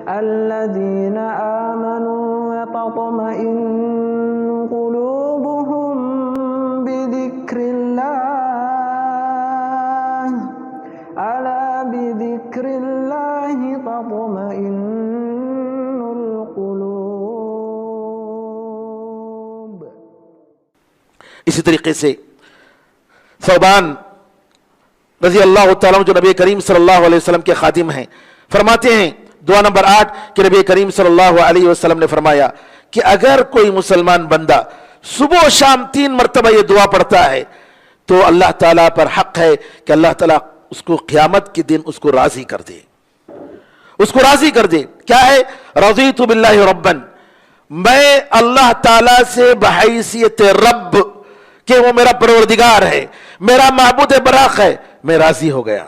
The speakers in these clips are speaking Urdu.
الذین آمنوا وتطمئن قلوبهم بذکر اللہ الا بذکر اللہ تطمئن القلوب۔ اسی طریقے سے ثوبان رضی اللہ تعالیٰ عنہ جو نبی کریم صلی اللہ علیہ وسلم کے خادم ہیں، فرماتے ہیں دعا نمبر 8 کہ نبی کریم صلی اللہ علیہ وسلم نے فرمایا کہ اگر کوئی مسلمان بندہ صبح و شام 3 مرتبہ یہ دعا پڑھتا ہے تو اللہ تعالیٰ پر حق ہے کہ اللہ تعالیٰ اس کو قیامت کے دن اس کو راضی کر دے، اس کو راضی کر دے۔ کیا ہے؟ رضیت باللہ ربا، میں اللہ تعالیٰ سے بحیثیت رب کہ وہ میرا پروردگار ہے، میرا معبود برحق ہے، میں راضی ہو گیا،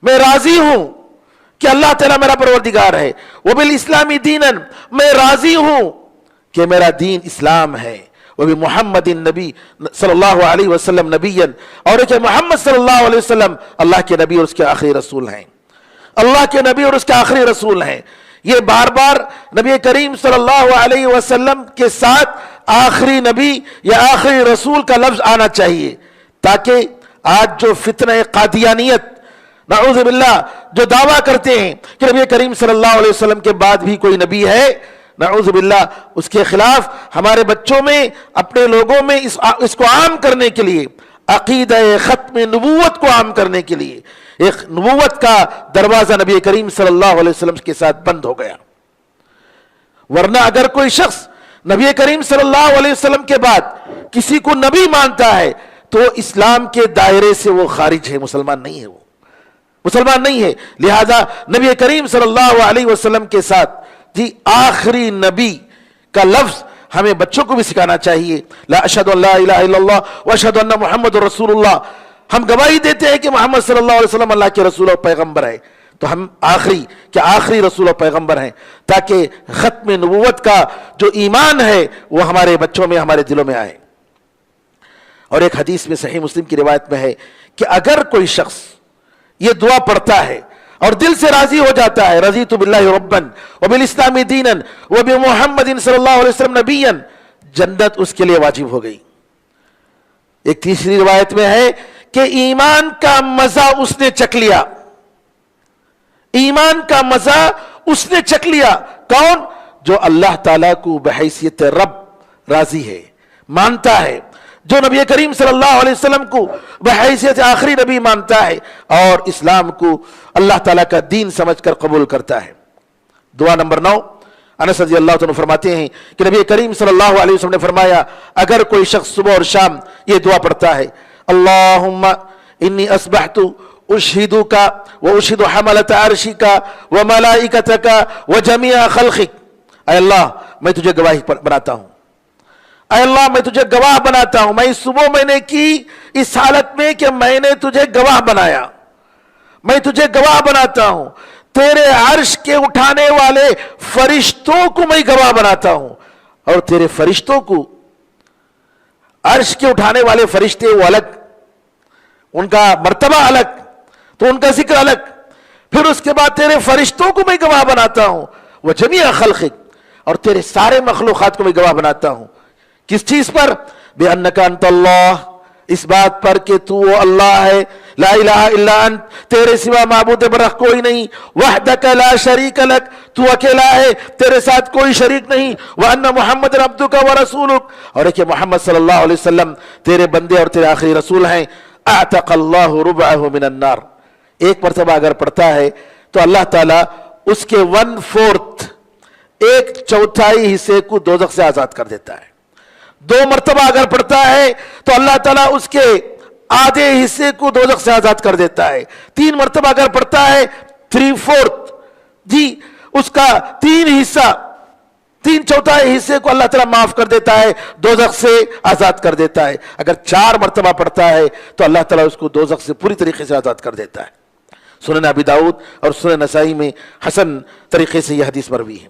میں راضی ہوں کہ اللہ تعالیٰ میرا پروردگار ہے۔ وبالاسلامی دینا، میں راضی ہوں کہ میرا دین اسلام ہے۔ وبمحمد النبی صلی اللہ علیہ وسلم نبیا، اور کہ محمد صلی اللہ علیہ وسلم اللہ کے نبی اور اس کے آخری رسول ہیں، اللہ کے نبی اور اس کے آخری رسول ہیں۔ یہ بار بار نبی کریم صلی اللہ علیہ وسلم کے ساتھ آخری نبی یا آخری رسول کا لفظ آنا چاہیے، تاکہ آج جو فتنہ قادیانیت نعوذ باللہ جو دعویٰ کرتے ہیں کہ نبی کریم صلی اللہ علیہ وسلم کے بعد بھی کوئی نبی ہے، نعوذ باللہ اس کے خلاف ہمارے بچوں میں، اپنے لوگوں میں اس کو عام کرنے کے لیے، عقیدہ ختم نبوت کو عام کرنے کے لیے ایک نبوت کا دروازہ نبی کریم صلی اللہ علیہ وسلم کے ساتھ بند ہو گیا۔ ورنہ اگر کوئی شخص نبی کریم صلی اللہ علیہ وسلم کے بعد کسی کو نبی مانتا ہے تو اسلام کے دائرے سے وہ خارج ہے، مسلمان نہیں ہے، وہ مسلمان نہیں ہے۔ لہذا نبی کریم صلی اللہ علیہ وسلم کے ساتھ آخری نبی کا لفظ ہمیں بچوں کو بھی سکھانا چاہیے۔ لا اشہد ان لا الہ الا اللہ واشہد ان محمد رسول اللہ، ہم گواہی دیتے ہیں کہ محمد صلی اللہ علیہ وسلم اللہ کے رسول اور پیغمبر ہے، تو ہم آخری رسول اور پیغمبر ہیں، تاکہ ختم نبوت کا جو ایمان ہے وہ ہمارے بچوں میں، ہمارے دلوں میں آئے۔ اور ایک حدیث میں صحیح مسلم کی روایت میں ہے کہ اگر کوئی شخص یہ دعا پڑھتا ہے اور دل سے راضی ہو جاتا ہے، رضیت باللہ ربا وبالاسلام دینا وبمحمد صلی اللہ علیہ وسلم نبیا، جنت اس کے لیے واجب ہو گئی۔ ایک تیسری روایت میں ہے کہ ایمان کا مزہ اس نے چکھ لیا، ایمان کا مزہ اس نے چکھ لیا۔ کون؟ جو اللہ تعالیٰ کو بحیثیت رب راضی ہے، مانتا ہے، جو نبی کریم صلی اللہ علیہ وسلم کو بحیثیت آخری نبی مانتا ہے اور اسلام کو اللہ تعالیٰ کا دین سمجھ کر قبول کرتا ہے۔ دعا نمبر 9، انس رضی اللہ عنہ فرماتے ہیں کہ نبی کریم صلی اللہ علیہ وسلم نے فرمایا اگر کوئی شخص صبح اور شام یہ دعا پڑھتا ہے، اللہم انی اصبحت اشہدک واشہد حملۃ عرشک وملائکتک وجمیع خلقک، اے اللہ میں تجھے گواہی بناتا ہوں، اے اللہ میں تجھے گواہ بناتا ہوں، میں اس صبح میں نے کی اس حالت میں کہ میں نے تجھے گواہ بنایا، میں تجھے گواہ بناتا ہوں، تیرے عرش کے اٹھانے والے فرشتوں کو میں گواہ بناتا ہوں، اور تیرے فرشتوں کو، عرش کے اٹھانے والے فرشتے وہ الگ، ان کا مرتبہ الگ، تو ان کا ذکر الگ، پھر اس کے بعد تیرے فرشتوں کو میں گواہ بناتا ہوں، وہ جمیع خلقک، اور تیرے سارے مخلوقات کو میں گواہ بناتا ہوں۔ کس چیز پر؟ بِأَنَّكَ أَنْتَ اللَّهِ، اس بات پر کہ تو وہ اللہ ہے، لا الہ الا انت، تیرے سوا معبود برحق کوئی نہیں، وحدک لا شریک لک، تو اکیلا ہے، تیرے ساتھ کوئی شریک نہیں، وَأَنَّ مُحَمَّدٌ عَبْدُكَ وَرَسُولُكَ، اور کہ محمد صلی اللہ علیہ وسلم تیرے بندے اور تیرے آخری رسول ہیں۔ اعتق اللہ ربعہ من النار، ایک مرتبہ اگر پڑھتا ہے تو اللہ تعالیٰ اس کے 1/4، 1/4 حصے کو دوزخ سے آزاد کر دیتا ہے۔ 2 مرتبہ اگر پڑھتا ہے تو اللہ تعالیٰ اس کے آدھے حصے کو دوزخ سے آزاد کر دیتا ہے۔ 3 مرتبہ اگر پڑھتا ہے 3/4، اس کا 3/4 حصے کو اللہ تعالیٰ معاف کر دیتا ہے، دوزخ سے آزاد کر دیتا ہے۔ اگر 4 مرتبہ پڑھتا ہے تو اللہ تعالیٰ اس کو دوزخ سے پوری طریقے سے آزاد کر دیتا ہے۔ سنن ابی داؤد اور سنن نسائی میں حسن طریقے سے یہ حدیث مروی ہے۔